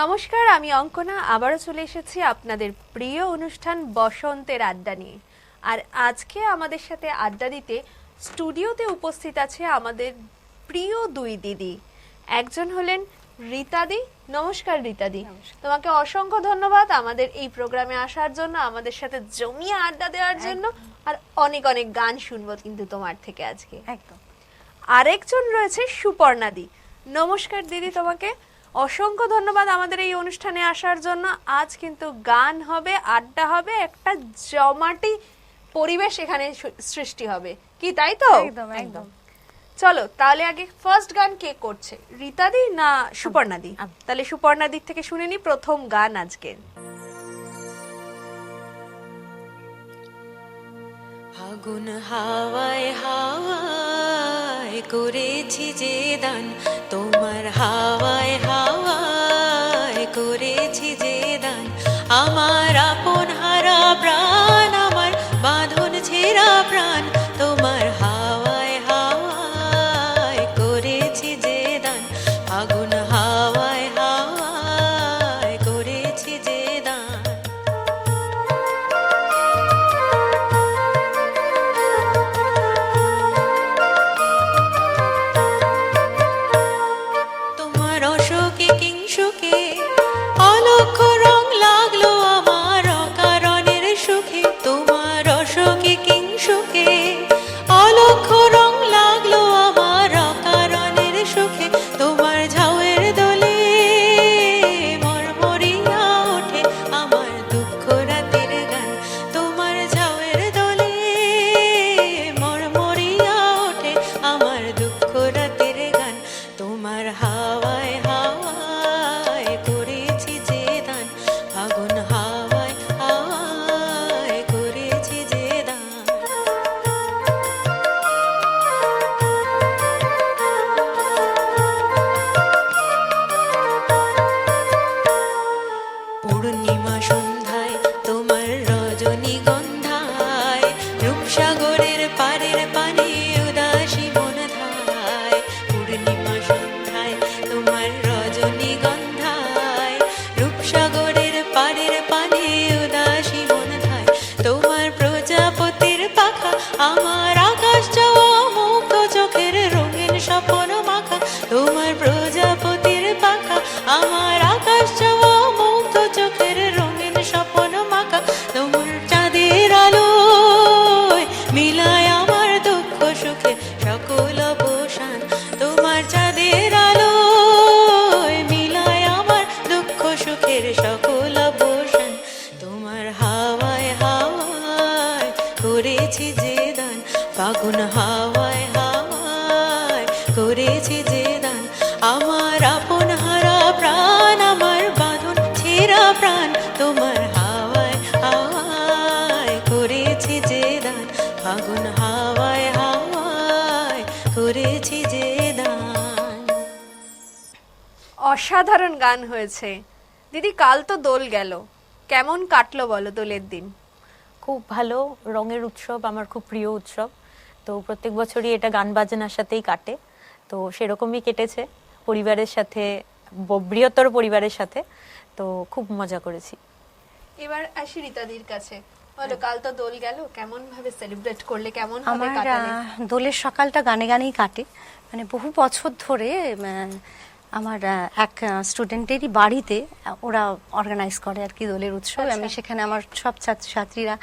নমস্কার, আমি অঙ্কনা আবারও চলে এসেছি আপনাদের প্রিয় অনুষ্ঠান বসন্তের আড্ডা নিয়ে। আর আজকে আমাদের সাথে আড্ডা দিতে স্টুডিওতে উপস্থিত আছে আমাদের প্রিয় দুই দিদি। একজন হলেন রীতাদি। নমস্কার রীতাদি, তোমাকে অসংখ্য ধন্যবাদ আমাদের এই প্রোগ্রামে আসার জন্য, আমাদের সাথে জমিয়ে আড্ডা দেওয়ার জন্য। আর অনেক অনেক গান শুনবো কিন্তু তোমার থেকে আজকে। একদম। আরেকজন রয়েছে সুপর্ণাদি। নমস্কার দিদি, তোমাকে অসংখ্য ধন্যবাদ আমাদের এই অনুষ্ঠানে আসার জন্য। আজ কিন্তু গান হবে, আড্ডা হবে, একটা জমাটি পরিবেশ এখানে সৃষ্টি হবে, কি তাই তো? একদম একদম। চলো তাহলে আগে ফার্স্ট গান কে করছে, রীতাদি না সুপর্ণাদি? তাহলে সুপর্ণাদির থেকে শুনে নি প্রথম গান আজকে। ফাগুন হাওয়ায় হাওয়ায় করেছি যে দান, তোমার হাওয়ায় হাওয়ায় করেছি যে দান। আমার আপন হারা প্রাণ, আমার বাঁধন ছেঁড়া প্রাণ, তোমার হাওয়ায় হাওয়ায় করেছি যে দান। ফাগুন হাওয়ায় হাওয়ায় করেছি যে দান। তোমার অশোকে কিংসুকে অলক্ষ রং লাগলো আমার অকারণের সুখে। তোমার অশোকে কিংসুকে অলক্ষ রং লাগলো আমার অকারণের সুখে। তোমার ঝাউয়ের দোলে মরমরিয়া ওঠে আমার দুঃখ রাতের গান। তোমার ঝাউয়ের দোলে মরমরিয়া ওঠে আমার দুঃখ রাতের গান। তোমার হাওয়ায় হাওয়ায় করেছি যে দান, ফাগুন হাওয়ায় হাওয়ায় করেছি যে দান। পূর্ণিমা সন্ধ্যায় তোমার রজনীগন্ধায় রূপসাগরের পারের পানে উদাসী মন ধায়। পূর্ণিমা সন্ধ্যায় তোমার রজনীগন্ধায় রূপসাগরের পারের পানে উদাসী মন ধায়। তোমার প্রজাপতির পাখা আমার আকাশ চাওয়া মুগ্ধ চোখের রঙিন স্বপ্ন মাখা। তোমার প্রজাপতির পাখা আমার আকাশ চাওয়া মুগ্ধ চোখের রঙিন স্বপ্ন মাখা। তোমার চাঁদের আলোয় মিলায় আমার দুঃখ সুখে সকল অবসান। তোমার চাঁদের আলোয় মিলায় আমার দুঃখ সুখের সকল অবসান। তোমার হাওয়ায় হাওয়ায় করেছি যে দান, ফাগুন হাওয়ায় হাওয়ায় করেছি যে দান। আমার আপন হারা প্রাণ, আমার বাঁধন ছেঁড়া প্রাণ, তোমার হাওয়ায় হাওয়ায় করেছি যে দান। ফাগুন হাওয়ায় হাওয়ায় করেছি যে দান। অসাধারণ গান হয়েছে দিদি। কাল তো দোল গেল, কেমন কাটলো বলো দোলের দিন? খুব ভালো। রঙের উৎসব আমার খুব প্রিয় উৎসব, তো প্রত্যেক বছরই এটা গান বাজনার সাথেই কাটে, তো সেরকমই কেটেছে পরিবারের সাথে, বৃহত্তর পরিবারের সাথে, তো খুব মজা করেছি। এবার আসি রীতাদির কাছে, বলো কাল তো দোল গেল, কেমন ভাবে সেলিব্রেট করলে, কেমন ভাবে আমার কাটালে? দোলের সকালটা গানে গানেই কাটে। মানে বহু বছর ধরে আমার এক স্টুডেন্টেরই বাড়িতে ওরা অর্গানাইজ করে আর কি দোলের উৎসব। আমি সেখানে আমার সব ছাত্রছাত্রীরা,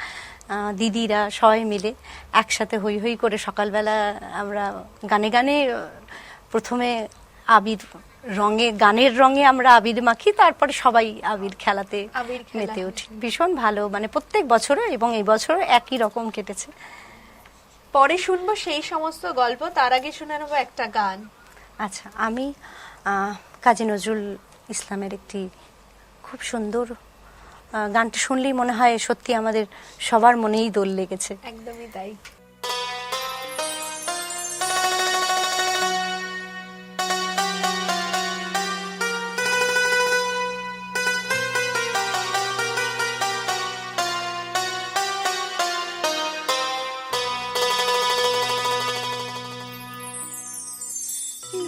দিদিরা সবাই মিলে একসাথে হই হই করে সকালবেলা আমরা গানে গানে প্রথমে আবির রঙে, গানের রঙে আমরা আবির মাখি, তারপরে সবাই আবির খেলাতে আবির খেলা মেতে উঠি। ভীষণ ভালো, মানে প্রত্যেক বছরে এবং এই বছরও একই রকম কেটেছে। পরে শুনবো সেই সমস্ত গল্প, তার আগে শুনে নেবো একটা গান। আচ্ছা, আমি কাজী নজরুল ইসলামের একটি খুব সুন্দর গানটি শুনলেই মনে হয় সত্যি আমাদের সবার মনেই দোল লেগেছে। একদমই তাই।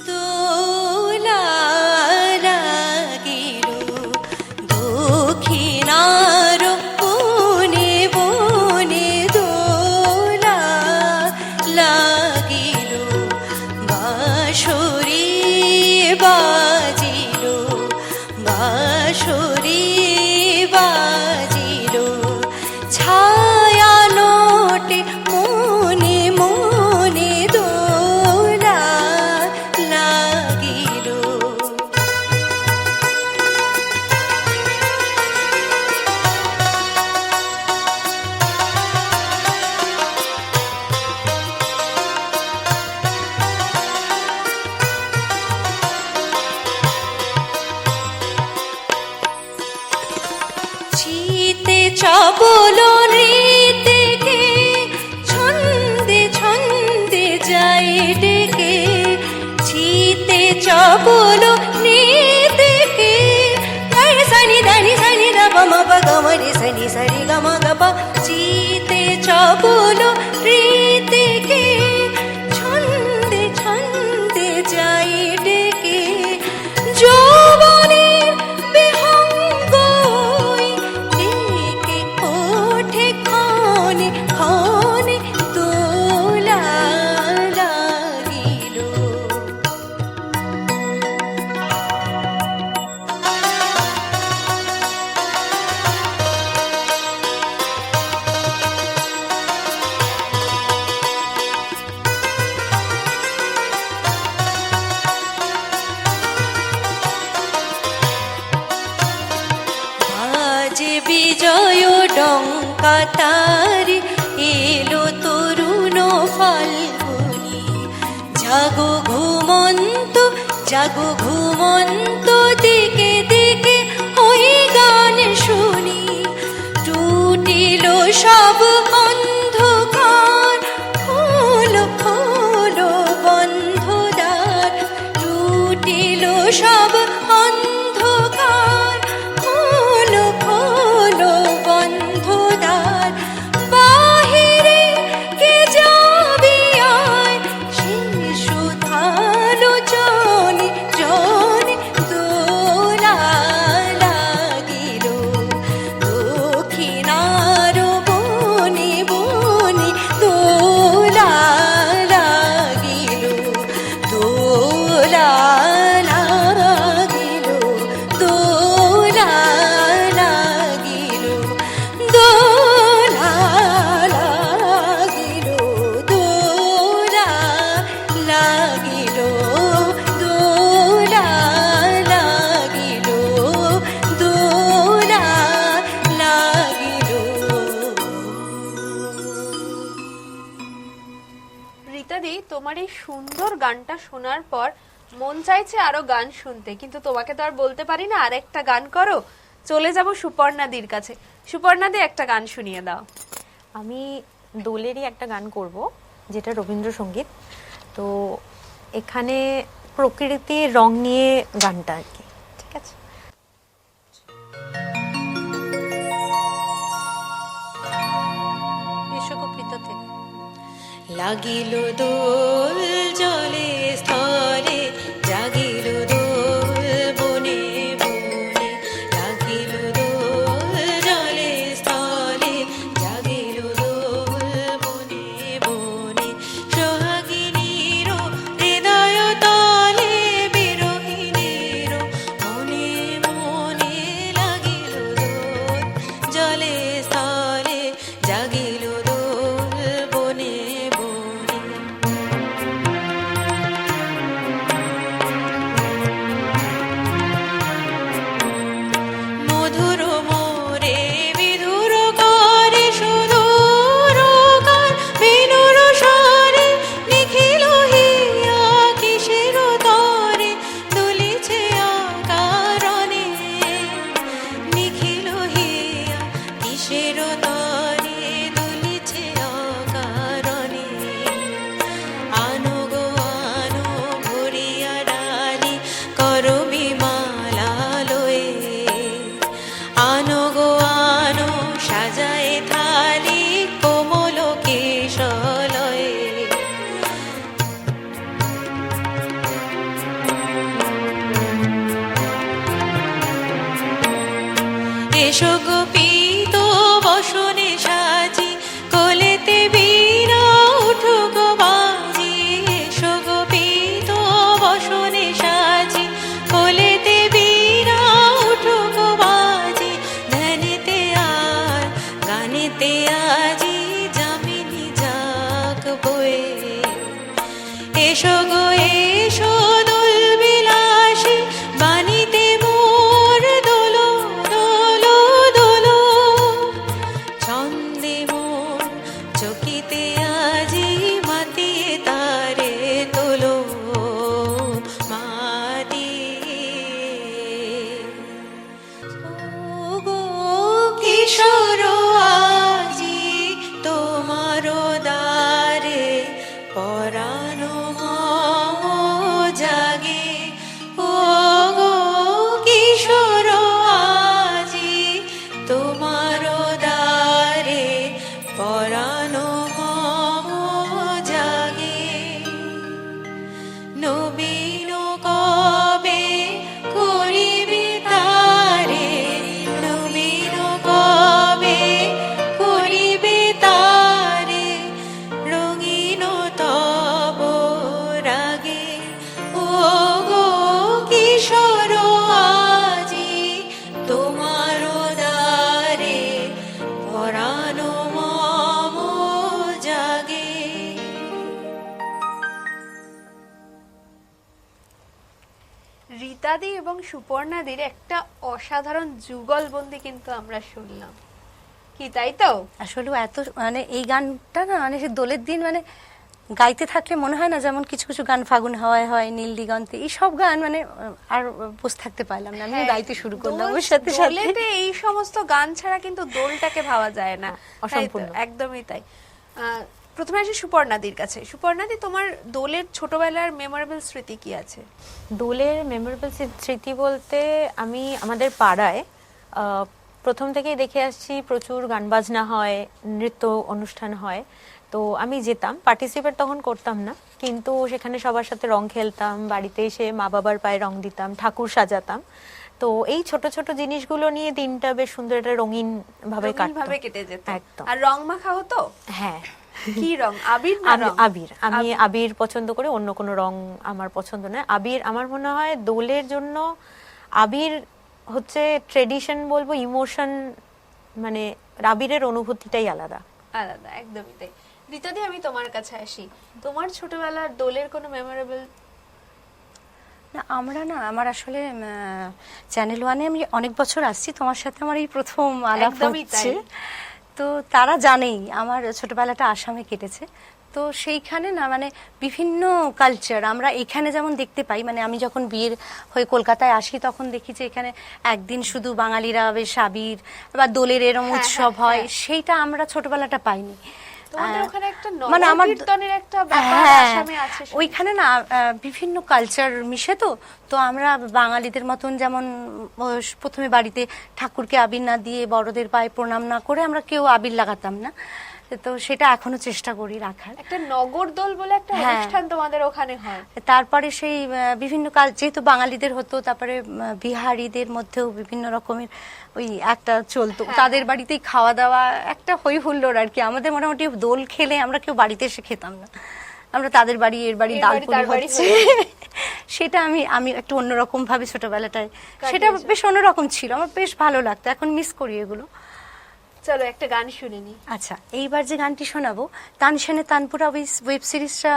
দোলা লাগিলো চপল নৃত্যকে ছন্দে ছন্দে যায় ডেকে চিতে চপল নৃত্যকে গারে সানি দানি সানি দা পা মা পা গা মা রে সানি সারি গা মা গা পা চিতে চপল নৃত্যকে ছন্দে ছন্দে যায় ডেকে যৌবনের বিহঙ্গই ডেকে ওঠে ক্ষণে ক্ষণে দোলা লাগিল। আজ বিজয় ডঙ্কা তারি এলো তরুণ ফাল্গুনি জাগো ঘুমন্ত জাগো ঘুমন্ত দিকে দিকে ওই গান শুনি টুটিল সব অন্ধকার খোলো খোলো বন্ধ দ্বার টুটিল সব অন্ধকার খোলো খোলো বন্ধ দ্বার বাহিরে কে যাবি আয় শিশু ধালো জনে জনে দোলা লাগিল দক্ষিণার বনে বনে দোলা লাগিল দোলা লাগিল দোলা লাগিল দোলা লাগিল দোলা লাগিল দোলা লাগিল দোলা লাগিল। রীতাদি, তোমার এই সুন্দর গানটা শোনার পর মন চাইছে আরো গান শুনতে, কিন্তু তোমাকে তো আর বলতে পারি না আরেকটা গান করো। চলে যাব সুপর্ণাদির কাছে। সুপর্ণাদি, একটা গান শুনিয়ে দাও। আমি দোলেরই একটা গান করব যেটা রবীন্দ্রসঙ্গীত। তো এখানে প্রকৃতির রং নিয়ে গানটা আর কি, ঠিক আছে? এসো গো প্রীত থেকে লাগিল দোল জলে স্থলে জাগিল দোল বনে বনে লাগিল দোল জলে স্থলে জাগিল দোল বনে বনে সোহাগিনীর হৃদয় তলে বিরহিনীর মনে মনে লাগিল দোল জলে স্থলে জাগিল দোল বনে বনে। মধুর মোরে বিধুর করে সুদূর কার বিনুর স্বরে নিখিল হিয়া কিসের তরে দুলিছে আকারণে নিখিল হিয়া কিসের তরে দুলিছে আকারণে। আনো গো আনো ভরিয়া ডালি করবি মালা লয়ে আনো গো আনো সাজায় থালি কোমল কেশলয়ে। এসো গো পীত বসনে সাজি কোলেতে বীণা উঠো গো বাজি এসো গো পীত বসনে সাজি কোলেতে বীণা উঠো গো বাজি ধ্যানেতে আর গানেতে আজি যামিনী যাক বয়ে। এসো গো এসো দোল বিলাসী বাণীতে মোর দোলো দোলো দোলো রীতাদি এবং সুপর্ণাদির একটা অসাধারণ যুগলবন্দি কিন্তু আমরা শুনলাম, কি তাই তো? আসলে এত মানে এই গানটা না মানে সে দোলের দিন মানে গাইতে থাকলে মনে হয় না, যেমন কিছু কিছু গান ফাগুন হাওয়ায় হয়, নীল দিগন্তে, এই সব গান মানে আর বসে থাকতে পারলাম না, আমি গাইতে শুরু করলাম ওর সাথে সাথে। দোলেতে এই সমস্ত গান ছাড়া কিন্তু দোলটাকে ভাবা যায় না, তাই তো? অসম্পূর্ণ। একদমই তাই। প্রথমে আসি সুপর্ণাদির কাছে। সুপর্ণাদি, তোমার দোলের ছোটবেলার মেমোরেবল স্মৃতি কি আছে? দোলের মেমোরেবল স্মৃতি বলতে আমি আমাদের পাড়ায় প্রথম থেকেই দেখে আসছি প্রচুর গান বাজনা হয়, নৃত্য অনুষ্ঠান হয়। তো আমি যেতাম, পার্টিসিপেট তখন করতাম না, কিন্তু সেখানে সবার সাথে রং খেলতাম, বাড়িতে এসে মা বাবার পায়ে রং দিতাম, ঠাকুর সাজাতাম। তো এই ছোট ছোট জিনিসগুলো নিয়ে দিনটা বেশ সুন্দর একটা রঙিন ভাবে ভাবে কেটে যেত। একদম। আর রং মাখা হতো? হ্যাঁ। কি রং? আবির না রং? আবির। আমি আবির পছন্দ করি, অন্য কোনো রং আমার পছন্দ নয়। আবির আমার মনে হয় দোলের জন্য আবির হচ্ছে ট্রেডিশন বলবো, ইমোশন, মানে আবিরের অনুভূতিটাই আলাদা। আলাদা, একদমই তাই। রীতাদি, আমি তোমার কাছে আসি। তোমার ছোটবেলার দোলের কোনো মেমোরেবল? না, আমার আসলে চ্যানেল ওয়ানে আমি অনেক বছর আসছি, তোমার সাথে আমার এই প্রথম আলাপ একদমই হচ্ছে। তাই। তো তারা জানেই আমার ছোটবেলাটা আসামে কেটেছে। তো সেইখানে না মানে বিভিন্ন কালচার আমরা এখানে যেমন দেখতে পাই, মানে আমি যখন বিয়ের হয়ে কলকাতায় আসি তখন দেখি যে এখানে একদিন শুধু বাঙালিরা বেশ আবির বা দোলের এরম উৎসব হয়, সেইটা আমরা ছোটবেলাটা পাইনি। তোমাদের ওখানে একটা মানে আমার নবকীর্তনের একটা ব্যাপার আসামে আছে। ওইখানে না বিভিন্ন কালচার মিশে, তো আমরা বাঙালিদের মতন যেমন প্রথমে বাড়িতে ঠাকুরকে আবির না দিয়ে, বড়দের পায়ে প্রণাম না করে আমরা কেউ আবির লাগাতাম না। তো সেটা এখনো চেষ্টা করি রাখার। একটা নগরদোল বলে একটা অনুষ্ঠান তোমাদের ওখানে হয়। তারপরে সেই বিভিন্ন কাল যেহেতু বাঙালিদের হতো, তারপরে বিহারিদের মধ্যেও বিভিন্ন রকমের ওই একটা চলতো, তাদের বাড়িতেই খাওয়া দাওয়া, একটা হই হুল্লোড় আর কি। আমাদের মোটামুটি দোল খেলে আমরা কেউ বাড়িতে এসে খেতাম না, আমরা তাদের বাড়ি এর বাড়ি ডাল পুরি হচ্ছে সেটা আমি একটু অন্যরকম ভাবে ছোটবেলাটায় সেটা বেশ অন্যরকম ছিল, আমার বেশ ভালো লাগতো, এখন মিস করি এগুলো। চলো একটা গান শুনে নি। আচ্ছা, এইবার যে গানটি শোনাবো তানসেনে তানপুরা ওয়েব সিরিজটা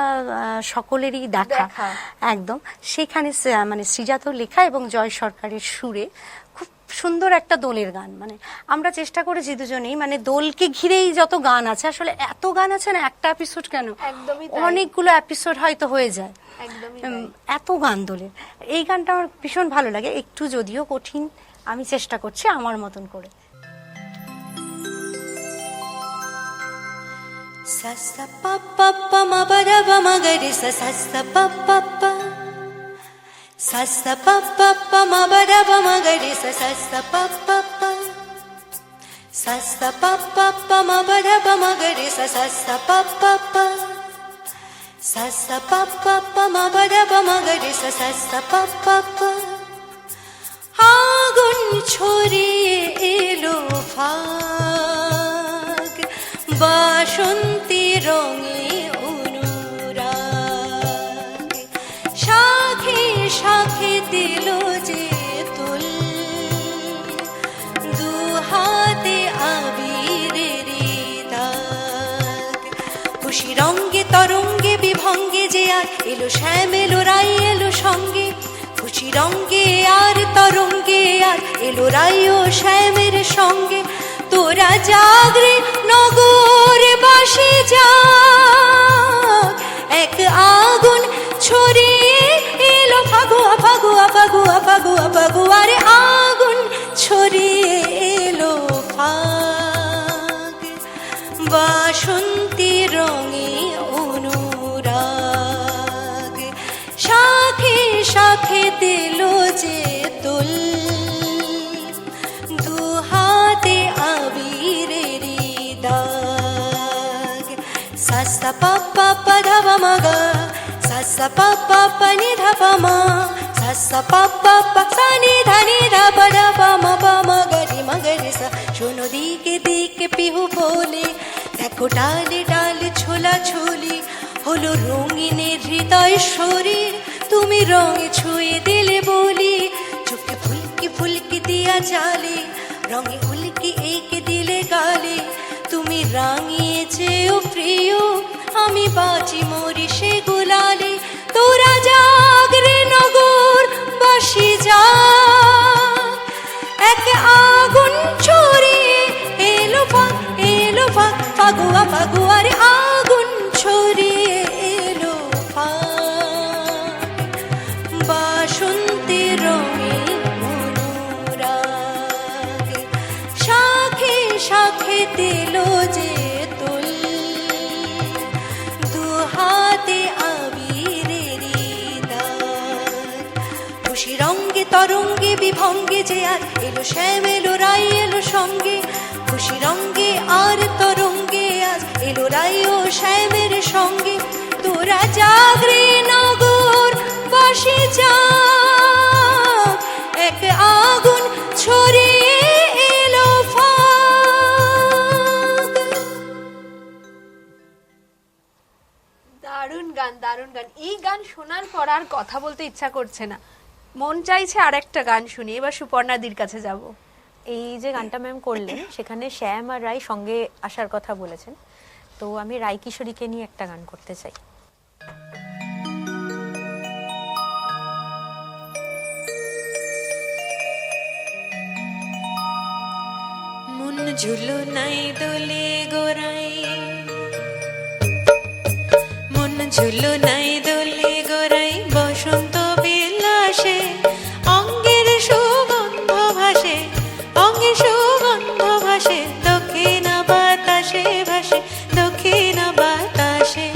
সকলেরই দেখা একদম, সেখানে মানে শ্রীজাত লেখা এবং জয় সরকারের সুরে খুব সুন্দর একটা দোলের গান। মানে আমরা চেষ্টা করেছি দুজনেই, মানে দোলকে ঘিরেই যত গান আছে, আসলে এত গান আছে না, একটা এপিসোড কেন, একদমই অনেকগুলো এপিসোড হয়তো হয়ে যায়, একদমই এত গান দোলের। এই গানটা আমার ভীষণ ভালো লাগে, একটু যদিও কঠিন, আমি চেষ্টা করছি আমার মতন করে। sa sa pa pa pa ma ba da ba ma ga re sa sa pa pa pa sa sa pa pa pa ma ba da ba ma ga re sa sa pa pa pa sa sa pa pa pa ma ba da ba ma ga re sa sa pa pa pa sa sa pa pa pa ma ba da ba ma ga re sa sa pa pa pa আগুন ছড়িয়ে এলো ফাগ বাসন্তী রঙে অনুরাগ, শাখে শাখে দিল যে তুল, দু হাতে আবিরের দাগ, খুশি রঙ্গে তরঙ্গে বিভঙ্গে যে আর এলো শ্যাম, এলো রাই এলো সঙ্গে, খুশি রঙ্গে আর তরঙ্গে আর এলো রাই ও শ্যামের সঙ্গে, তোরা জাগরে নগরবাসী জাগ, এক আগুন ছড়িয়ে এলো ফাগুয়া ফাগুয়া ফাগুয়া ফাগুয়া ফাগুয়ারে, আগুন ছড়িয়ে এলো ফাগ বাসন্তী রঙে অনুরাগ, শাখে শাখে দিল যে তুল, দু হাতে আবিরের দাগ, সা সা পা পা পা ধা পা মা গা, সা সা পা পা পা নি ধা পা মা, সা সা পা পা পা সা নি ধা পা মা গা রে মা গা রে সা, শোনো দিকে দিকে পিহু বলে, দেখো ডালে ডালে ছোলা ছুলি, হলো রঙিনের হৃদয় শরীর, তুমি রঙে ছুঁয়ে দিলে বলি, চোখে ফুলকি ফুলকি দিয়া জালে, রঙে উল্কি এঁকে দিলে গালে, তুমি রাঙিয়েছেও প্রিয়, আমি বাঁচি মরি সে গুলালে, তোরা জাগরে নগর বাসি যাক এক আগুন ছড়িয়ে এলো ফাগ এলো ফাগ ফাগুয়া ফাগুয়ার আগুন ছড়িয়ে এলো ফাগ বাসন্তের রঙে মনোরাগ শাখে শাখে দিল যে তুল দুহাতে আবিরেরি দাগ খুশি রঙ্গে তরঙ্গে বিভঙ্গে যে আর এলো শ্যাম এলো রাই এলো সঙ্গে খুশি রঙ্গে আর তরঙ্গে আজ এলো রাই ও শ্যামের সঙ্গে তোরা জাগরে নগর বাসে যা এক আগুন ছড়িয়ে এলো ফাগ দারুণ গান, দারুণ গান। এই গান শোনার পর আর কথা বলতে ইচ্ছা করছে না, মন চাইছে আর একটা গান শুনি। এবার সুপর্ণাদির কাছে যাব। এই যে গানটা ম্যাম করলেন সেখানে শ্যাম আর রাই সঙ্গে আসার কথা বলেছেন, তো আমি রাই কিশোরীকে নিয়ে একটা গান করতে চাই। মন ঝুলো নাই দোলে গোরাই মন ঝুলো নাই দোলে গোরাই বসন্ত বিলাসে অঙ্গের সুগন্ধ ভাসে অঙ্গে সুগন্ধ ভাসে দক্ষিণ বাতাসে ভাসে দক্ষিণ বাতাসে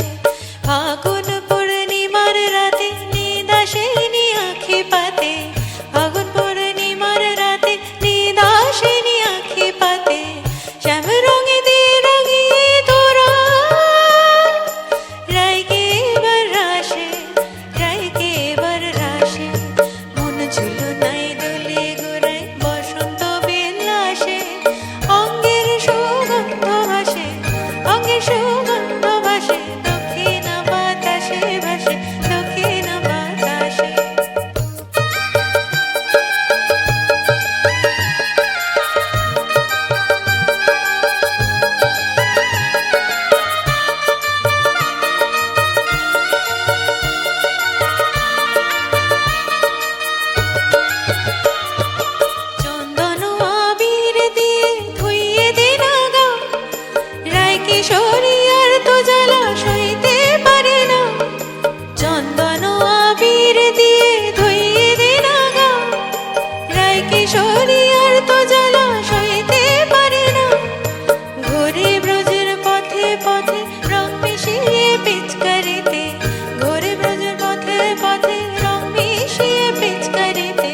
ফাগুন পূর্ণিমার রাতে নিদাসে নি আঁখি পাতে ফাগুন পূর্ণিমার রাতে নিদাসে নি আঁখি পাতে শ্যাম রঙে দে রঙিয়ে তোরা রাইকে এবার রাশে রাইকে এবার রাশে মন ঝুলো নাই দোলে গোরাই বসন্ত বিলাসে অঙ্গের সুগন্ধ ভাসে অঙ্গের সুগন্ধ ভাসে দক্ষিণ বাতাসে ভাসে দক্ষিণ বাতাসে চন্দন আবির দিয়ে ধুইয়ে দে না গা রায় কিশোরী আর তো জ্বালা সইতে পারে না চন্দন আবির দিয়ে ধুইয়ে দে না গা রায় কিশোরী আর তো জ্বালা সইতে পারে না ঘোরে ব্রজের পথে পথে রং মিশিয়ে পিচকারিতে ঘোরে ব্রজের পথে পথে রং মিশিয়ে পিচকারিতে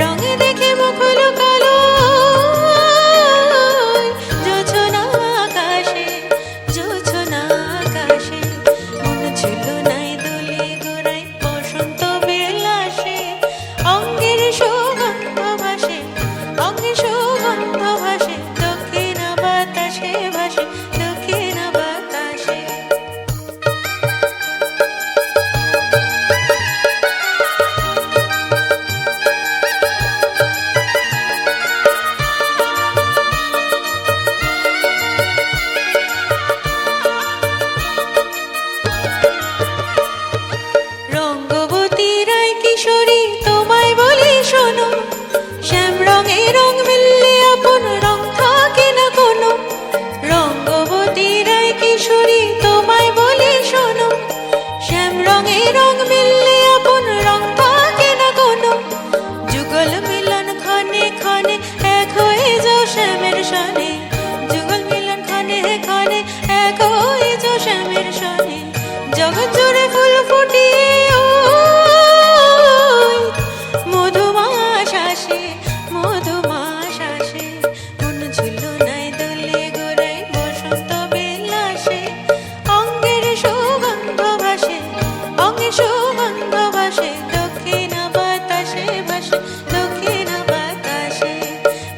রঙে দেখে মুখলো কালো জোছনা আকাশে জোছনা আকাশে মন ছিল নাই দোলে গোরাই বসন্ত বিলাসে অঙ্গের সুগন্ধ ভাসে অঙ্গে সুগন্ধ ভাসে দক্ষিণ বাতাসে ভাসে দক্ষিণ বাতাসে রঙ্গবতী রায় কিশোরী তোমায় বলি শোনো শ্যাম রঙে রং মিললে আপন রং থাকে না কোনো রঙ্গবতী রায় কিশোরী তোমায় বলি শোনো শ্যাম রঙে রং মিললে আপন রং থাকে না কোনো যুগল মিলন ক্ষণে ক্ষণে এক হয়ে যাও শ্যামের সনে যুগল মিলন ক্ষণে ক্ষণে এক হয়ে যাও শ্যামের সনে জগৎ জুড়ে ফুল ফুটিয়ে ওই মধুমাস আসে মধুমাস আসে মন ঝুলো নাই দোলে গোরাই বসন্ত বিলাসে অঙ্গের সুগন্ধ ভাসে অঙ্গে সুগন্ধ ভাসে দক্ষিণ বাতাসে ভাসে দক্ষিণ বাতাসে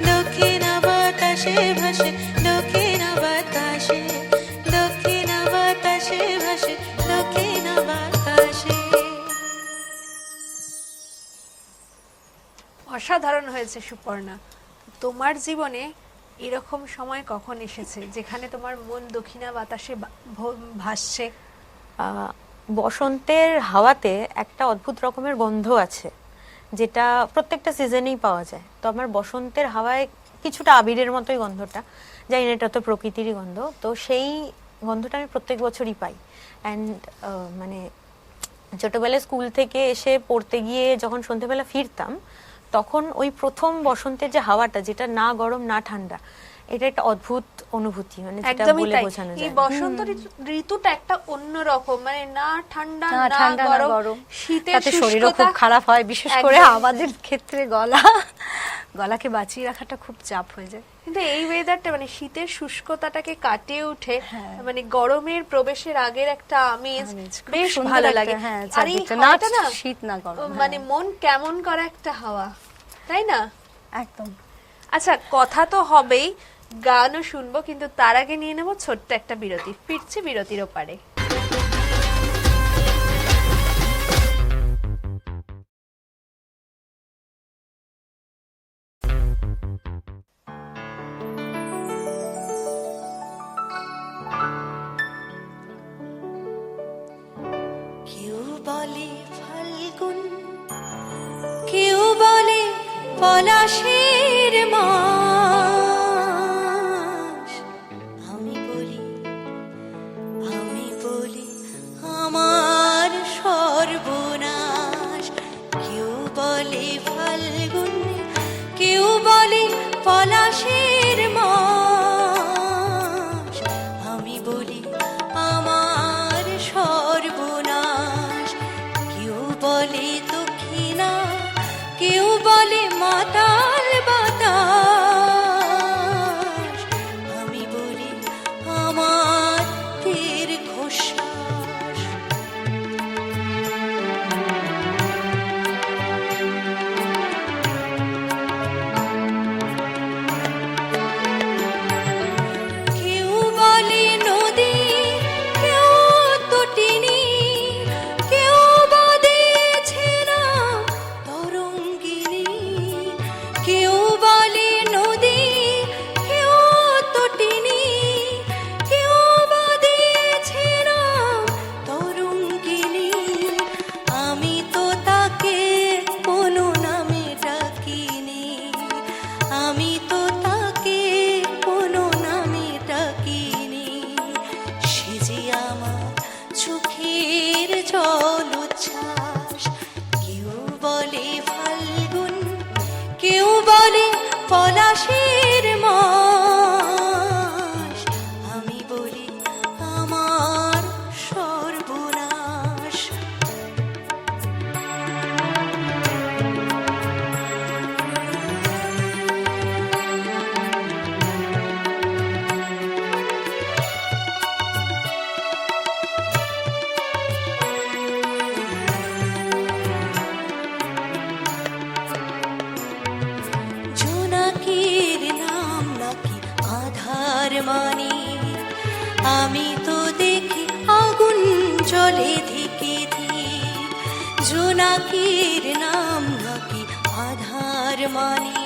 দক্ষিণ বাতাসে ভাসে দক্ষিণ বাতাসে দক্ষিণ বাতাসে ভাসে দক্ষিণ বাতাসে অসাধারণ হয়েছে সুপর্ণা। তোমার জীবনে এরকম সময় কখন এসেছে যেখানে তোমার মন দক্ষিণা বাতাসে ভাসছে? বসন্তের হাওয়াতে একটা অদ্ভুত রকমের গন্ধ আছে, যেটা প্রত্যেকটা সিজনেই পাওয়া যায়। তো আমার বসন্তের হাওয়ায় কিছুটা আবিরের মতোই গন্ধটা, জানি না এটা তো প্রকৃতিরই গন্ধ, তো সেই গন্ধটা আমি প্রত্যেক বছরই পাই। অ্যান্ড মানে ছোটবেলায় স্কুল থেকে এসে পড়তে গিয়ে যখন সন্ধ্যেবেলা ফিরতাম, তখন ওই প্রথম বসন্তের যে হাওয়াটা, যেটা না গরম না ঠান্ডা, এটা একটা অদ্ভুত অনুভূতি, মানে যেটা একদমই বলে তাই। বোঝানো এই যায় না। বসন্ত ঋতুটা একটা অন্যরকম, মানে না ঠান্ডা না না ঠান্ডা না গরম, গরম, শীতের তাতে শরীরও খুব শুষ্কতা। খারাপ হয়, বিশেষ করে একদম। আমাদের ক্ষেত্রে গলাকে বাঁচিয়ে রাখাটা খুব চাপ হয়ে যায়। কিন্তু এই ওয়েদারটা মানে শীতের শুষ্কতাটাকে কাটিয়ে উঠে হ্যাঁ। মানে গরমের প্রবেশের আগের একটা আমেজ আমেজ, খুব বেশ সুন্দর ভালো একটা, লাগে। হ্যাঁ, আর এই চারদিকটা হাওয়াটা না না শীত না গরম, মানে হ্যাঁ। মন কেমন করা একটা হাওয়া, তাই না? একদম। আচ্ছা, কথা তো হবেই, গানও শুনবো, কিন্তু তার আগে নিয়ে নেবো ছোট্ট একটা বিরতি। ফিরছি বিরতির ওপারে। কেউ বলে ফাল্গুন, কেউ বলে পলাশের মাস, আমি বলি আমার সর্বনাশ। কেউ বলে ফাল্গুন, কেউ বলে পলাশের মাস, আমি বলি আমার সর্বনাশ। কেউ বলে দক্ষিণা, কেউ বলে মাতাল বাতাস, আমি বলি আমার দীর্ঘশ্বাস। কেউ বলে নদী, কেউ তটিনী, কেউ বা দিয়েছে না তরঙ্গিনী। কেউ বলে নদী, কেউ তটিনী, কেউ বা দিয়েছে না তরঙ্গিনী। আমি তো তাকে কোনো নামে ডাকিনি, আমি তো তাকে কোনো নামে ডাকিনি। সে যে আমার চোখের জলোচ্ছ্বাস। কেউ বলে ফাল্গুন, কেউ বলে পলাশের মাস, আমি বলি আমার সর্বনাশ। জোনাকির নাম নাকি আধার মানে, আমি তো দেখি আগুন জ্বলে ধিকে ধিক। জোনাকির নাম নাকি আধার মানে,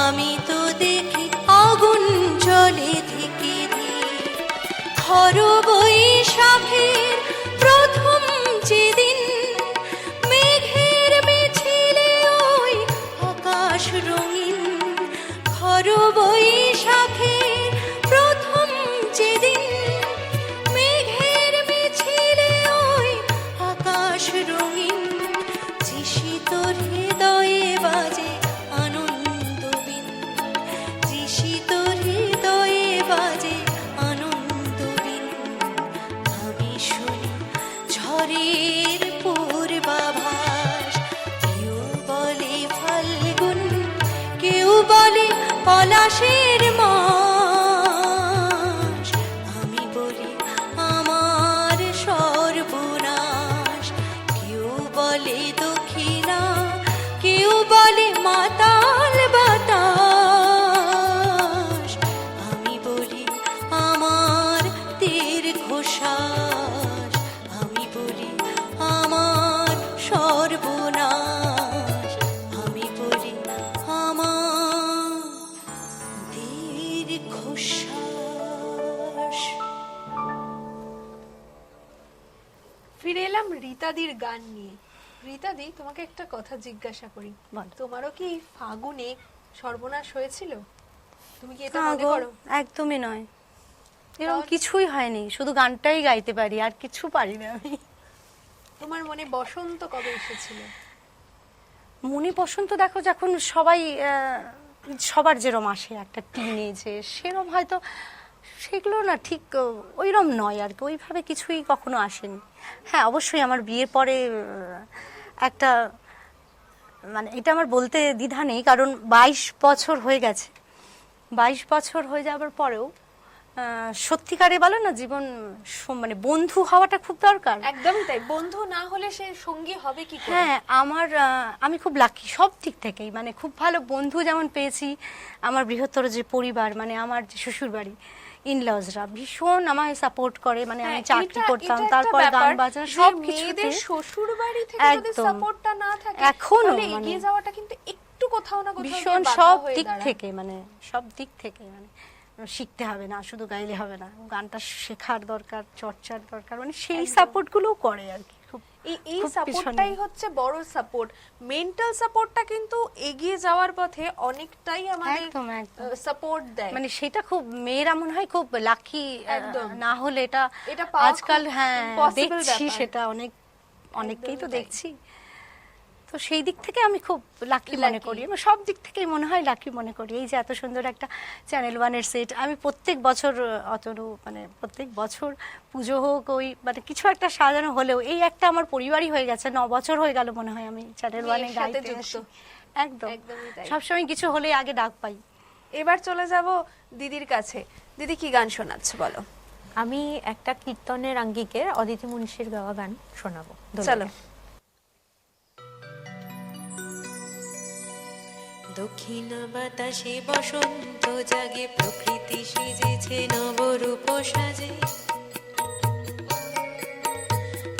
আমি তো দেখি আগুন জ্বলে ধিকে ধিক। খর বৈশাখের প্রথম যেদিন, মেঘের মিছিলে ওই আকাশ রঙিন। খর বৈশাখের প্রথম যেদিন, মেঘের মিছিলে ওই আকাশ রঙিন। যে শীতল হৃদয়ে বাজে আনন্দবিন, যে শীতল হৃদয়ে বাজে আনন্দবিন। আমি শুনি ঝড়ের পূর্বাভাস। কেউ বলে ফাল্গুন, কেউ বলে পলাশের মাস, আমি বলি আমার সর্বনাশ। কেউ বলে দক্ষিণা, কেউ বলে মাতাল বাতাস, আমি বলি আমার দীর্ঘশ্বাস। আমি বলি আমার সর্বনাশ, আমি বলি আমার দীর্ঘশ্বাস। ফিরে এলাম রীতাদির গান নিয়ে। রীতাদি, তোমাকে একটা কথা জিজ্ঞাসা করি, বলো। তোমারও কি এই ফাগুনে সর্বনাশ হয়েছিল? তুমি কি এটা না মনে গো, করো? একদমই নয়, এরকম তাহলে? কিছুই হয়নি, শুধু গানটাই গাইতে পারি, আর কিছু পারি না আমি। তোমার মনে বসন্ত কবে এসেছিল? মনে পছন্দ দেখো, যখন সবাই সবার যেরম আসে একটা টিনেজে, সেরম হয়তো সেগুলো না ঠিক ওইরম নয় আর কি, ওইভাবে কিছুই কখনো আসেনি। হ্যাঁ অবশ্যই আমার বিয়ের পরে একটা, মানে এটা আমার বলতে দ্বিধা নেই, কারণ 22 বছর হয়ে গেছে, 22 বছর হয়ে যাওয়ার পরেও সত্যিকারে বলো না, জীবন মানে বন্ধু হওয়াটা খুব দরকার। একদমই তাই, বন্ধু না হলে সে সঙ্গী হবে কি করে? হ্যাঁ আমি খুব লাকি সব দিক থেকেই, মানে খুব ভালো বন্ধু যেমন পেয়েছি, আমার বৃহত্তর যে পরিবার, মানে আমার যে শ্বশুর বাড়ি, ইনলজরা ভীষণ আমায় সাপোর্ট করে, মানে আমি হ্যাঁ, চাকরি করতাম, এটা একটা তারপর গান ব্যাপার বাজনা যে সব মেয়েদের কিছুতে শ্বশুর বাড়ি থেকে যদি একদম। সাপোর্টটা না থাকে, এখনো তাহলে মানে এগিয়ে যাওয়াটা কিন্তু একটু কোথাও না কোথাও গিয়ে ভীষণ বাধা সব হয়ে দিক দাঁড়ায়। থেকে, মানে সব দিক থেকে, মানে শিখতে হবে না, শুধু গাইলে হবে না, গানটা শেখার দরকার, চর্চার দরকার, মানে সেই সাপোর্ট গুলোও করে আর কি। এই খুব সাপোর্টটাই পিছনে। হচ্ছে বড় সাপোর্ট। মেন্টাল সাপোর্টটা কিন্তু এগিয়ে যাওয়ার পথে অনেকটাই আমাদের একদম, একদম। সাপোর্ট দেয়। মানে সেটা খুব, মেয়েরা মনে হয় খুব লাকি, একদম। না হলে এটা এটা পাওয়া আজকাল খুব হ্যাঁ impossible দেখছি, ব্যাপার। সেটা অনেককেই তো একদমই তাই। দেখছি, তো সেই দিক থেকে আমি খুব লাকি মনে Lucky। করি, আমি সব দিক থেকেই মনে হয় লাকি মনে করি। এই যে এত সুন্দর একটা চ্যানেল ওয়ানের সেট, আমি প্রত্যেক বছর অতনু, মানে প্রত্যেক বছর পুজো হোক, ওই মানে কিছু একটা সাজানো হলেও, এই একটা আমার পরিবারই হয়ে গেছে, 9 বছর হয়ে গেল মনে হয় আমি চ্যানেল ওয়ানে মেয়ের সাথে গাইতে যুক্ত। আসি। একদম, একদমই তাই। সবসময় কিছু হলে আগে ডাক পাই। এবার চলে যাব দিদির কাছে। দিদি কি গান শোনাচ্ছে বলো? আমি একটা কীর্তনের আঙ্গিকের অদিতি মুন্সির গাওয়া গান শোনাবো, দোলকে। চলো। দক্ষিণ বাতাসে বসন্ত জাগে, প্রকৃতি সেজেছে নবরূপ সাজে।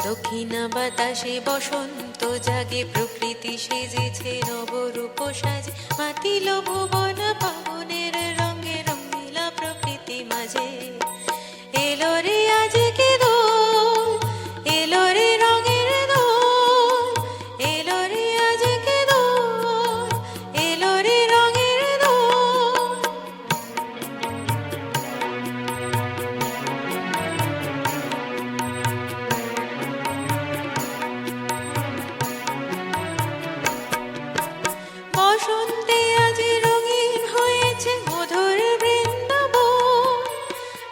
দক্ষিণ বাতাসে বসন্ত জাগে, প্রকৃতি সেজেছে নবরূপ সাজে। মাতিল ভুবন ফাগুনের রঙে, রঙিলা প্রকৃতি মাঝে। এলো রে আজকে দোল, এলো রে রঙের দোল, এলো রে আজকে দোল, এলো রে রঙের দোল। বসন্তে আজ রঙিন হয়েছে মধুর বৃন্দাবন,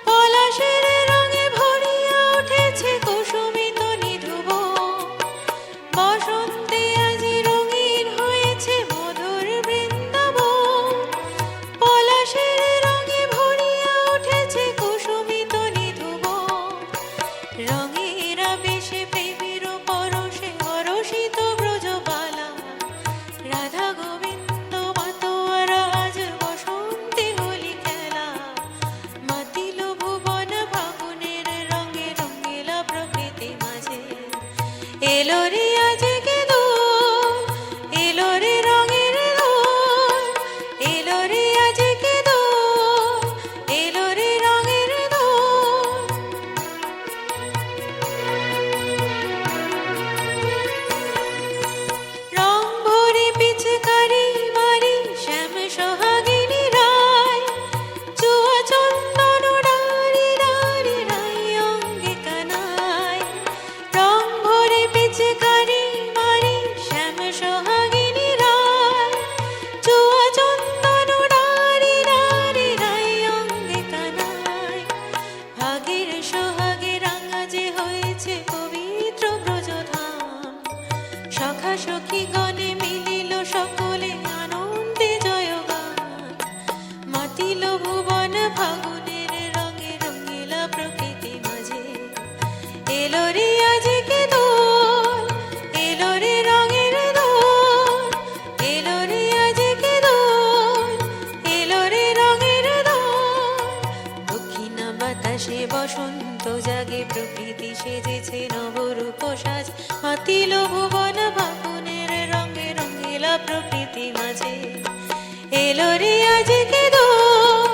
পলাশের রঙে ভরিয়া উঠেছে কুসুমিত নিধুবন। বসন্তে আজ রঙিন হয়েছে মধুর বৃন্দাবন, পলাশের রঙে ভরিয়া উঠেছে কুসুমিত নিধুবন। রঙের আবেশে প্রেমের পরশে হরষিত ব্রজবালা, রাধা গোবিন্দ মাতোয়ারা আজ বসন্তে হোলি খেলা। মাতিল ভুবন ফাগুনের রঙে, রঙিলা প্রকৃতি মাঝে। এলো রে আজকে দোল, এলো রে রঙের দোল, এলো রে আজকে দোল, এলো রে রঙের দোল। রং ভরে পিচকারি মারি শ্যাম সোহাগিনী রায়, চুয়া চন্দন ডারি ডারি রাই অঙ্গে কানায়। রং ভরে পিচকারি মারি শ্যাম সোহাগিনী রায়, চুয়া চন্দন ডারি ডারি রাই অঙ্গে কানায়। ভাগের সোহাগে রাঙা যে হয়েছে পবিত্র ব্রজধাম, সখা সখী গণে মিলিল সকলে আনন্দে জয়গান। মাতিল ভুবন ফাগুনের রঙে, রঙিলা প্রকৃতি মাঝে। এলো রে আজকে দোল, এলো রে রঙের দোল, এলো রে আজকে দোল, এলো রে রঙের দোল। দক্ষিণ বাতাসে বসন্ত জাগে, প্রকৃতি সেজেছে নবরূপ সাজ। মাতিল ভুবন ফাগুনের রঙে, রঙিলা প্রকৃতি মাঝে। এলো রে আজকে দোল,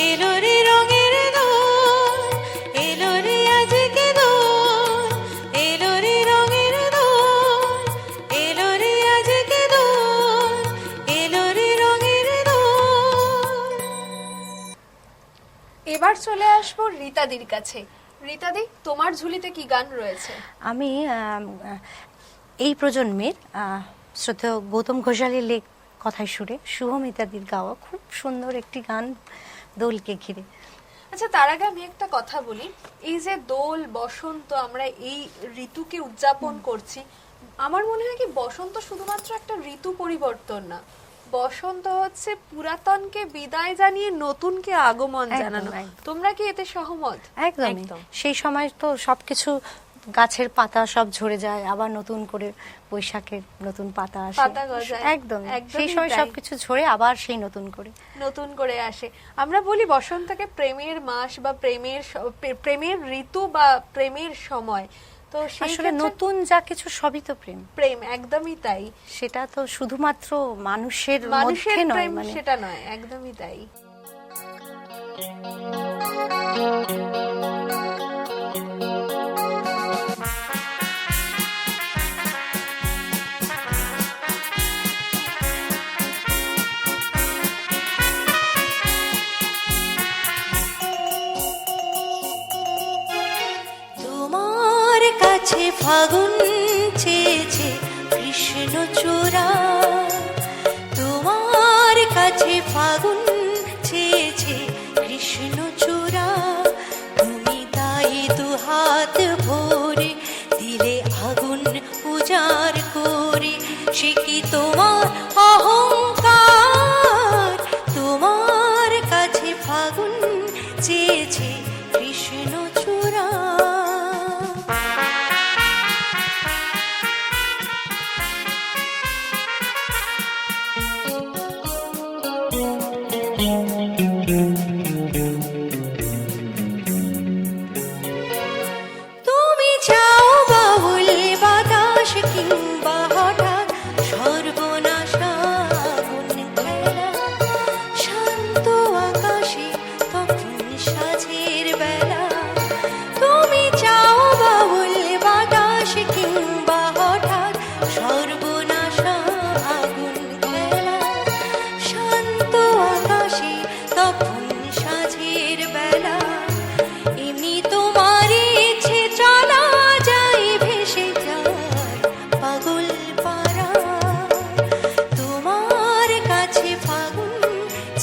এলো রে রঙের দোল, এলো রে আজকে দোল, এলো রে রঙের দোল, এবার চলে আসবো রীতাদির কাছে। রীতাদি, তোমার ঝুলিতে কি গান রয়েছে? আমি এই প্রজন্মের শ্রদ্ধেয় গৌতম ঘোষালের কথায় সুরে শুভমিতাদির গাওয়া খুব সুন্দর একটি গান, দোলকে ঘিরে। আচ্ছা, তার আগে আমি একটা কথা বলি। এই যে দোল, বসন্ত, আমরা এই ঋতুকে উদযাপন করছি, আমার মনে হয় কি বসন্ত শুধুমাত্র একটা ঋতু পরিবর্তন না, বসন্ত হচ্ছে পুরাতনকে বিদায় জানিয়ে নতুনকে আগমন একদম, জানানো। একদম। তোমরা কি এতে সহমত? একদম। সেই সময় তো সবকিছু, গাছের পাতা সব ঝরে যায়, আবার নতুন করে বৈশাখের নতুন পাতা আসে, পাতা গজায়। একদম একদমই সেই সময় তাই। সবকিছু ঝরে আবার সেই নতুন করে আসে। আমরা বলি বসন্তকে প্রেমের মাস বা প্রেমের ঋতু বা প্রেমের সময়। তো সেই আসলে ক্ষেত্রে নতুন যা কিছু সবই তো প্রেম। প্রেম, একদমই তাই। সেটা তো শুধুমাত্র মানুষের মানুষের মধ্যে নয়, প্রেম মানে সেটা নয়, একদমই তাই। তোমার কাছে ফাগুন চেয়েছে কৃষ্ণচূড়া, তোমার কাছে ফাগুন চেয়েছে কৃষ্ণচূড়া, তুমি তাই দুহাত ভরে দিলে আগুন উজাড় করে, সে কি তোমার অহংকার? তোমার কাছে ফাগুন চেয়েছে কৃষ্ণচূড়া। তুমি চাও বাউল বাতাস কিংবা হঠাৎ সর্বনাশা আগুন খেলা, শান্ত আকাশে তখন সাঁঝের বেলা। তুমি চাও বাউল বাতাস কিংবা হঠাৎ সর্বনাশা আগুন খেলা, শান্ত আকাশে তখন সাঁঝের বেলা। এমনি তোমার ইচ্ছে চলা যায়, ভেসে যায় পাগল পারা, তোমার কাছে ফাগুন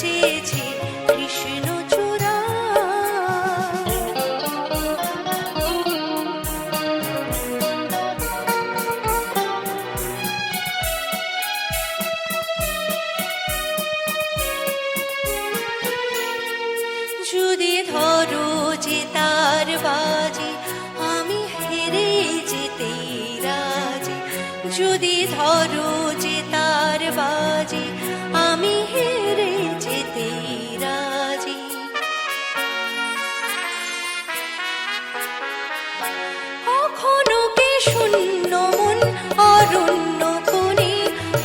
চেয়েছে কৃষ্ণচূড়া। যদি ধরো যে তার বাজি, আমি হেরে যেতেই রাজি। যদি ধরো যে তার বাজি, আমি হেরে যেতেই রাজি। কখনো কি শূন্য মন অরণ্য কোণে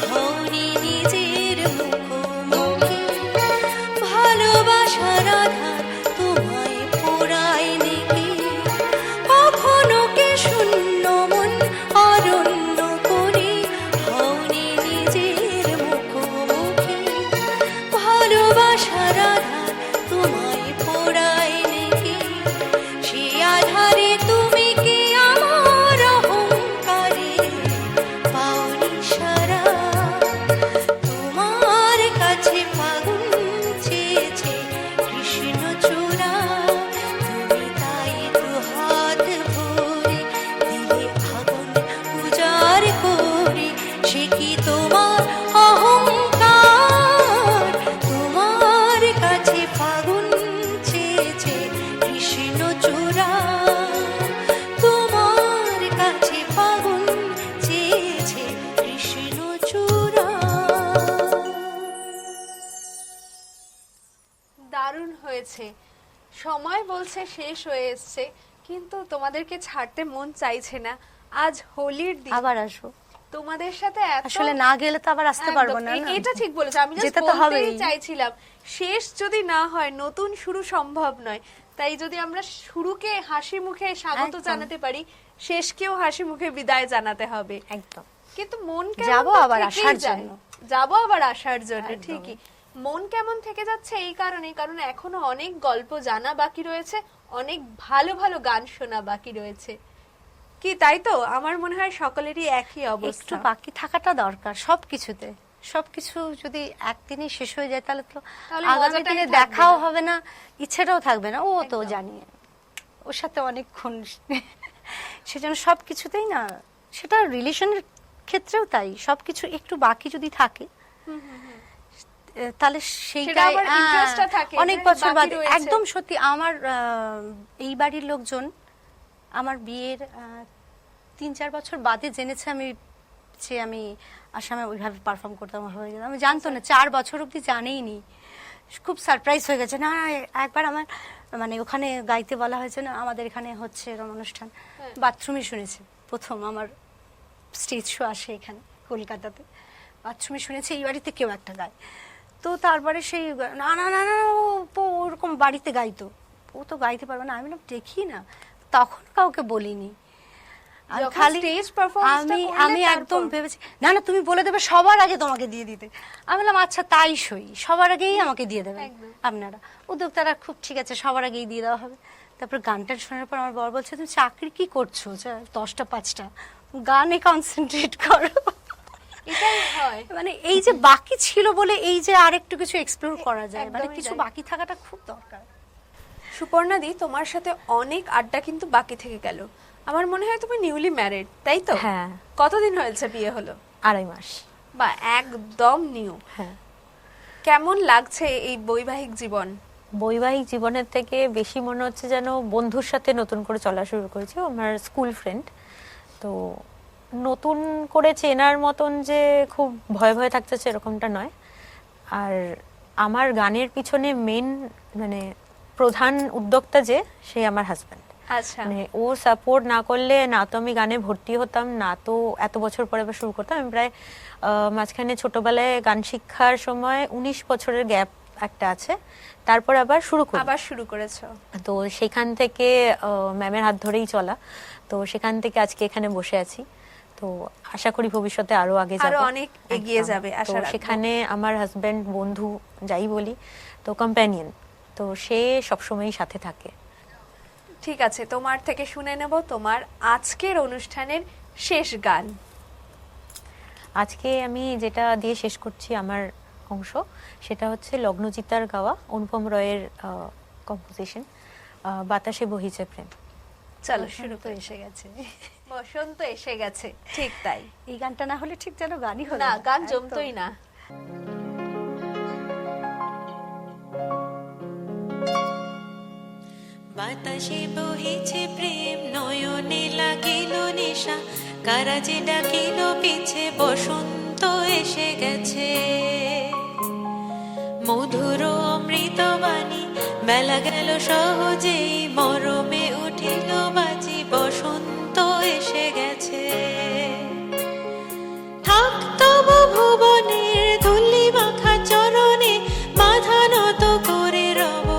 হওনি নিজের মুখোমুখি, ভালোবাসার আধার তোমায় পোড়ায় নাকি? কখনো কি শূন্য মন অরণ্য কোণে হওনি নিজের মুখোমুখি, ভালোবাসার আধার তোমায় পোড়ায় নাকি? সে আধারে তুমি কি আমার অহংকারে পাওনি সারা? তোমার কাছে ফাগুন চেয়েছে কৃষ্ণচূড়া, তুমি তাই দুহাত ভরে দিলে আগুন উজাড় করে, সে কি তোমার অহংকার? তোমার কাছে ফাগুন চেয়েছে কৃষ্ণচূড়া, তোমার কাছে ফাগুন চেয়েছে কৃষ্ণচূড়া। দারুণ হয়েছে। সময় বলছে শেষ হয়ে এসছে, কিন্তু তোমাদেরকে ছাড়তে মন চাইছে না। আজ হোলির দিন, আবার আসবো। তোমাদের সাথে এত আসলে না গেলে তো আবার আসতে পারবো না, একদম, না? এটা ঠিক বলেছো। আমি জাস্ট যেতে তো বলতেই হবেই। চাইছিলাম, শেষ যদি না হয় নতুন শুরু সম্ভব নয়। তাই যদি আমরা শুরুকে হাসি মুখে স্বাগত একদম। জানাতে পারি, শেষকেও হাসি মুখে বিদায় জানাতে হবে। একদম। কিন্তু মন যাবো কেমন আবার থেকেই আসার যায়। জন্য। যাবো আবার আসার জন্য, একদম। ঠিকই। মন কেমন থেকে যাচ্ছে এই কারণে, কারণ এখনো অনেক গল্প জানা বাকি রয়েছে, অনেক ভালো ভালো গান শোনা বাকি রয়েছে। কি তাই তো? আমার মনে হয় সকলেরই একই একটু অবস্থা। বাকি থাকাটা দরকার সবকিছুতে। সবকিছু যদি একদিনই শেষ হয়ে যায় তাহলে তো তাহলে আগামী মজাটাই দিনে থাকবে দেখাও না। হবে না, ইচ্ছেটাও থাকবে না। ও তো একদম। জানি ওর সাথে অনেকক্ষণ সেজন্য সবকিছুতেই না, সেটা রিলেশনের ক্ষেত্রেও তাই, সবকিছু একটু বাকি যদি থাকে তাহলে সেইটা আবার interest-টা থাকে অনেক যে বছর বাকি বাদে। রয়েছে। একদম সত্যি আমার এই বাড়ির লোকজন আমার বিয়ের 3-4 বছর বাদে জেনেছে আমি আসামে ওইভাবে পারফর্ম করতাম হয়ে গেলাম। আমি জানতো না, 4 বছর অবধি জানেইনি। খুব সারপ্রাইজ হয়ে গেছে। না একবার আমার মানে ওখানে গাইতে বলা হয়েছে না, আমাদের এখানে হচ্ছে এরকম অনুষ্ঠান, বাথরুমে শুনেছে প্রথম আমার স্টেজ শো আসে এখানে কলকাতাতে, বাথরুমে শুনেছে এই বাড়িতে কেউ একটা গায়। তো তারপরে সেই না না না না ও তো ওরকম বাড়িতে গাইতো, ও তো গাইতে পারবে না। আমি না দেখি না, তখন কাউকে বলিনি। আমি যখন খালি stage performance-টা আমি করলে আমি একদম তারপর? ভেবেছি না না তুমি বলে দেবে সবার আগে তোমাকে দিয়ে দিতে। আমি বললাম আচ্ছা তাই সই, সবার আগেই আমাকে দিয়ে দেবেন একদম। আপনারা। উদ্যোক্তারা খুব ঠিক আছে, সবার আগেই দিয়ে দেওয়া হবে। তারপর গানটা শোনার পর আমার বর বলছে তুমি চাকরি কি করছো 10টা 5টা, গানে কনসেন্ট্রেট করো। এটাই হয়। মানে এই যে বাকি ছিল বলে এই যে আরেকটু কিছু এক্সপ্লোর করা যায়, মানে একদমই কিছু তাই। বাকি থাকাটা খুব দরকার। সুপর্ণাদি, তোমার সাথে অনেক আড্ডা কিন্তু বাকি থেকে গেল। আমার মনে হয় তুমি নিউলি ম্যারিড, তাই তো? হ্যাঁ। কতদিন হয়েছে বিয়ে হলো? 2.5 মাস। বা একদম নিউ। হ্যাঁ। কেমন লাগছে এই বৈবাহিক জীবন? বৈবাহিক জীবনের থেকে বেশি মনে হচ্ছে যেন বন্ধুর সাথে নতুন করে চলা শুরু করেছি। আমার স্কুল ফ্রেন্ড, তো নতুন করে চেনার মতন যে খুব ভয় ভয় থাকছে সেরকমটা নয়। আর আমার গানের পিছনে মেন মানে প্রধান উদ্যোক্তা যে, সে আমার হাজব্যান্ড। আচ্ছা, মানে ও সাপোর্ট না করলে না তো আমি গানে ভর্তি হতাম, না তো এত বছর পরে আবার শুরু করতাম। আমি প্রায় মাঝখানে ছোটবেলায় গান শিক্ষার সময় 19 বছরের গ্যাপ একটা আছে, তারপর আবার শুরু করি। আবার শুরু করেছো? তো সেখান থেকে ম্যামের হাত ধরেই চলা, তো সেখান থেকে আজকে এখানে বসে আছি। তো আশা করি ভবিষ্যতে আরো আগে যাব, আরো অনেক এগিয়ে একদম। যাবে, আশা তো রাখবো। সেখানে আমার হাজবেন্ড, বন্ধু যাই বলি, তো কম্প্যানিয়ন, তো সে সবসময়ই সাথে থাকে। ঠিক আছে, তোমার থেকে শুনে নেব তোমার আজকের অনুষ্ঠানের শেষ গান। আজকে আমি যেটা দিয়ে শেষ করছি আমার অংশ, সেটা হচ্ছে লগ্নজিতার গাওয়া, অনুপম রয়ের কম্পোজিশন, বাতাসে বহিছে প্রেম। চলো শুরু তো করি। এসে গেছে, বসন্ত এসে গেছে, ঠিক তাই। এই গানটা না হলে ঠিক যেন গানই হলো না, গান একদম। জমতোই না। বাতাসে বহিছে প্রেম, নয়নে লাগিল নেশা, কারাজে ডাকিল পিছে, বসন্ত এসে গেছে। মধুর অমৃত বাণী, বেলা গেল সহজেই, মরমে উঠিল বাজি, বসন্ত এসে গেছে। থাক তবু ভুবনের ধূলি মাখা চরণে, মাথা নত করে রব,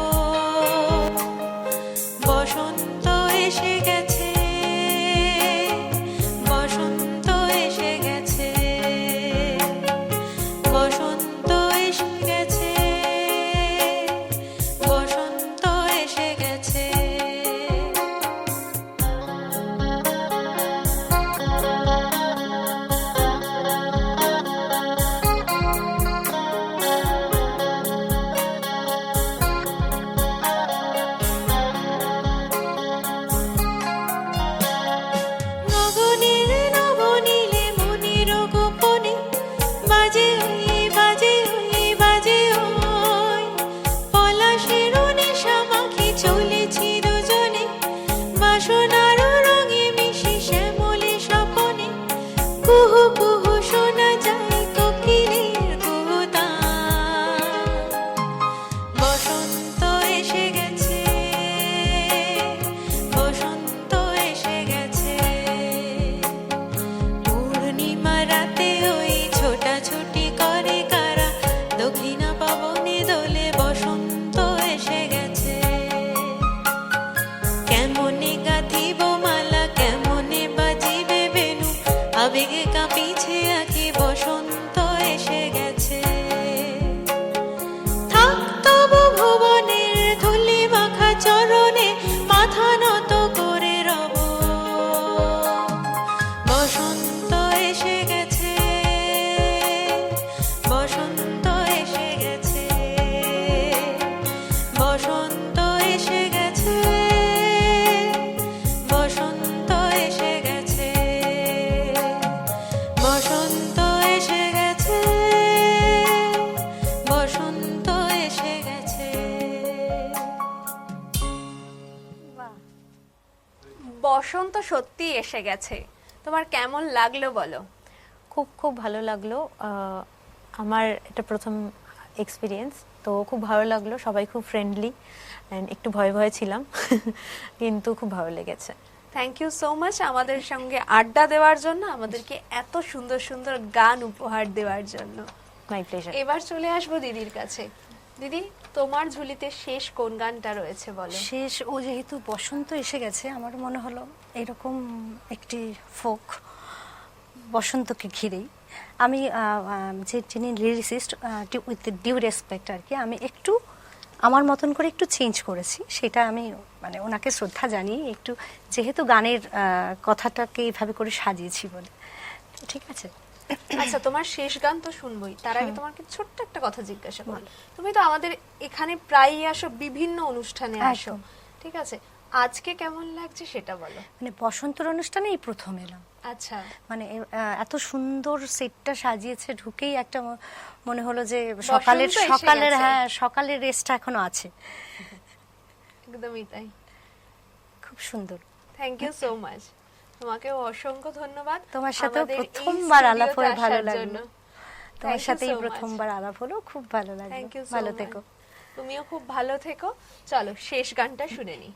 বসন্ত এসে গেছে, বসন্ত এসে গেছে, বসন্ত এসে গেছে, বসন্ত এসে গেছে। বসন্ত সত্যি এসে গেছে, তোমার কেমন লাগলো বলো? খুব খুব ভালো লাগলো। আমার এটা প্রথম এক্সপিরিয়েন্স, তো খুব ভালো লাগলো। সবাই খুব ফ্রেন্ডলি অ্যান্ড একটু ভয়ে ভয়ে ছিলাম কিন্তু খুব ভালো লেগেছে। থ্যাংক ইউ সো মাচ আমাদের সঙ্গে আড্ডা দেওয়ার জন্য, আমাদেরকে এত সুন্দর সুন্দর গান উপহার দেওয়ার জন্য। My pleasure. এবার চলে আসবো দিদির কাছে। দিদি, তোমার ঝুলিতে শেষ কোন গানটা রয়েছে বলো? শেষ, ও যেহেতু বসন্ত এসে গেছে, আমার মনে হলো এরকম একটি ফোক বসন্তকে ঘিরেই আমি যিনি লিরিসিস্ট, উইথ ডিউ রেসপেক্ট আর কি, আমি একটু আমার মতন করে একটু চেঞ্জ করেছি। সেটা আমি মানে ওনাকে শ্রদ্ধা জানিয়ে একটু, যেহেতু গানের কথাটাকে এইভাবে করে সাজিয়েছি বলে। ঠিক আছে। আচ্ছা, তোমার শেষ গান তো শুনবোই, তার আগে তোমাকে ছোট্ট একটা কথা জিজ্ঞাসা করি। তুমি তো আমাদের এখানে প্রায়ই আসো, বিভিন্ন অনুষ্ঠানে আসো, একদম। ঠিক আছে, আজকে কেমন লাগছে সেটা বলো। মানে বসন্তর অনুষ্ঠানে এই প্রথম এলাম। আচ্ছা, মানে এত সুন্দর সেটটা সাজিয়েছে, ঢুকেই একটা মনে হলো যে সকালের বসন্ত এসে সকালের গেছে। হ্যাঁ, সকালের রেস্টটা এখনো আছে। একদমই তাই। খুব সুন্দর। থ্যাংক ইউ সো মাচ, তোমাকে অসংখ্য ধন্যবাদ। তোমার সাথেও আমাদের এই প্রথমবার আলাপ হয়ে স্টুডিওতে ভালো আসার লাগলো। জন্য। তোমার Thank you সাথে এই so much. প্রথমবার আলাপ হলো, খুব ভালো লাগলো। থ্যাংক ইউ ভালো থেকো। তুমিও খুব ভালো থেকো। চলো শেষ গানটা শুনে নি।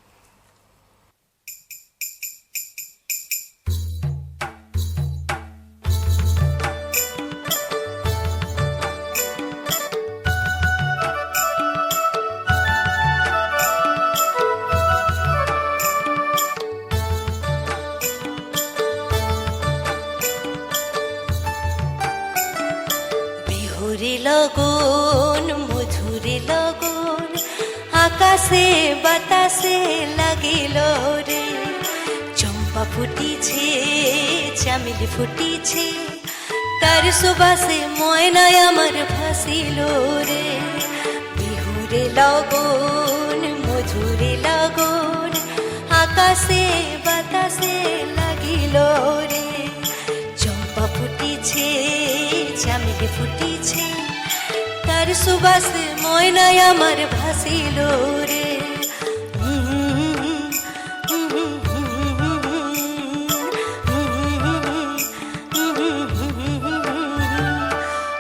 বিহুরি লগন মধুরি লগন আকাশে বাতাসে লাগিল রে, চম্পা ফুটিছে চামেলি ফুটিছে, তার সুবাসে ময়নায় আমার ভাসিল রে। বিহুরে লগন মধুরে লগন আকাশে বাতাসে লাগিল রে, চম্পা ফুটিছে চামেলি ফুটিছে, তার সুবাসে ময়নায় আমার ভাসিল রে।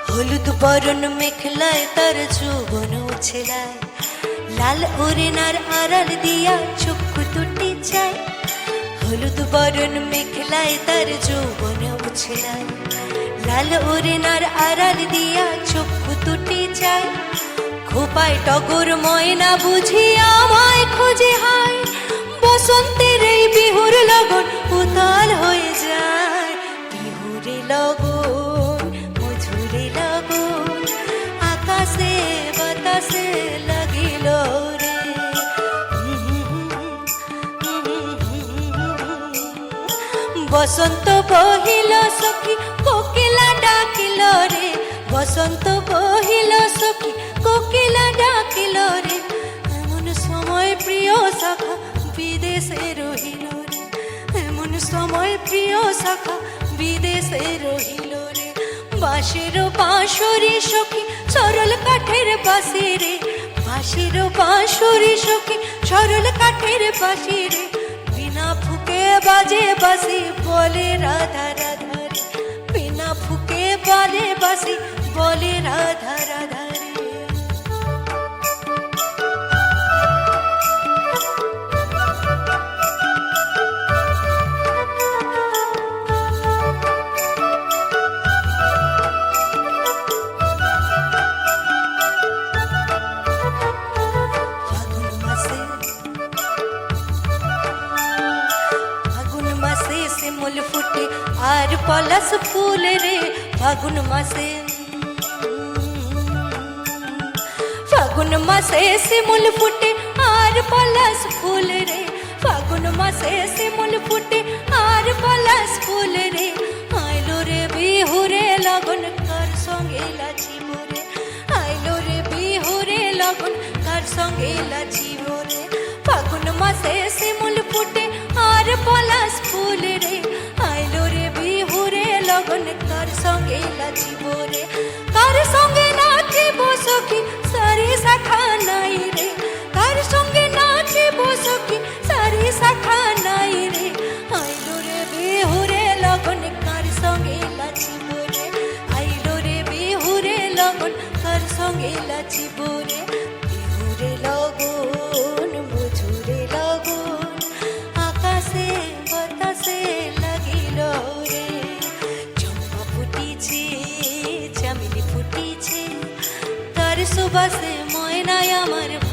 হলুদ বরণ মেখলায় তার যৌবন উছলায়, লাল ওরেনার আড়াল দিয়া চক্ষু দুটি চায়। হলুদ বরণ মেখলায় তার যৌবন উছলায়, লাল ওরেনার আড়াল দিয়া চক্ষু দুটি চায়। খোপায় টগর ময়না বুঝি আমায় খোঁজে হায়, বসন্তের এই বিহুর লগন উতাল হয়ে যায়। বিহুরে লগন মধুরে লগন আকাশে বাতাসে লাগিল রে। বসন্ত বহিল সখী কোকিলা ডাকিল রে, বসন্ত বহিল সখী কোকিলা ডাকিল রে, এমন সময় প্রিয় সখা বিদেশে রহিল রে, এমন সময় প্রিয় সখা বিদেশে রহিল রে। বাঁশের বাঁশরি সখী সরল কাঠের বাঁশি রে, বাঁশের বাঁশরি সখী সরল কাঠের বাঁশি রে, বিনা ফুকে বাজে বাঁশি বলে রাধা রাধা রে, বিনা ফুকে বাজে বাঁশি বলে রাধা রাধা রে। ফাগুন মাসে ফাগুন মাসে শিমুল ফুটে আর পলাশ ফুল রে, ফাগুন মাসে ফাগুন মাসে শিমুল ফুটে আর পলাশ ফুল রে, ফাগুন মাসে শিমুল ফুটে আর পলাশ ফুল রে। আইলো রে বিহুরে লগন কার সঙ্গে লাচিব রে, আইলো রে বিহুরে লগন কার সঙ্গে লাচিব রে। ফাগুন মাসে শিমুল ফুটে আর পলাশ ফুল রে, আইলো রে বিহুরে লগন কার সঙ্গে লাচিব রে। কার সঙ্গে নাচিব সখী সারি শাখা নাই রে, কার সঙ্গে নাচিব সখী সারি শাখা নাই রে, যায় আমার